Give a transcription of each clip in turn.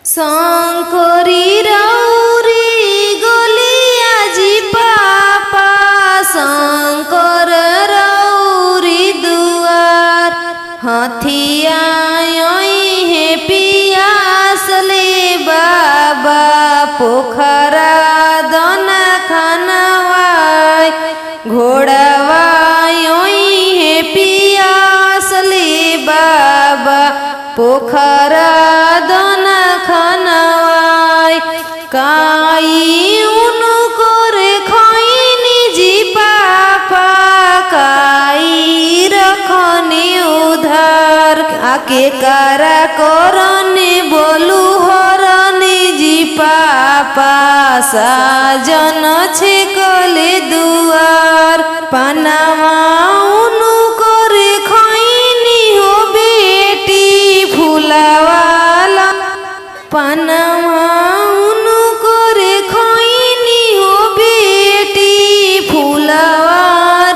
शंकरी राउरी गलिया जी पापा शंकर राउरी दुआर हथिया हे पियासले बाबा पोखरा दना खानवाय घोड़ावा हे पियासले बाबा पोखरा दना खानवाय काई उनु करे खैनी जी पापा काई रखने उधार आके कारा करने बोलू हरने जी पापा साजन छे कले दुआर पनामा उनु करे खैनी हो बेटी फुलावाला पनामा उनु करे खैनी हो बेटी फुलावा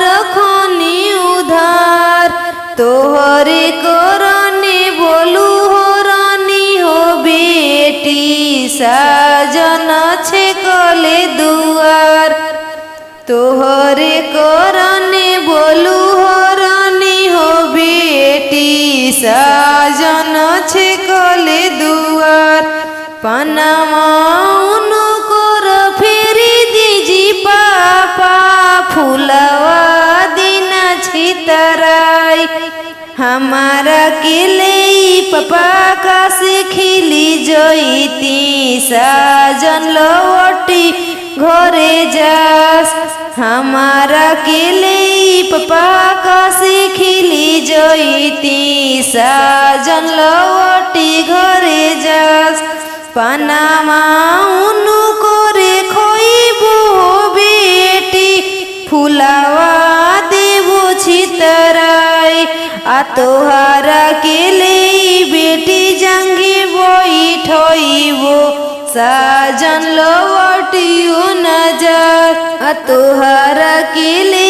रखनी उधार तोहरे करने बोलू हरनी हो बेटी साजन छे कले दुआर तोहरे करने बोलू हरनी हो बेटी साजन छे कले दुआर पनामा उनु कर फेरी दीजी पापा फुलावा दिना छितराई हमारा केले पापा का से खिली जईती साजन लवटी घरे जास हमारा केले पापा का से खिली जईती साजन लवटी घरे जास पनामा उनु करे खोइबो बेटी फुलावा देवो छितराई आ तोहारा केले बेटी जंगे बैठइबो साजन लवटियो न जा आ तोहारा केले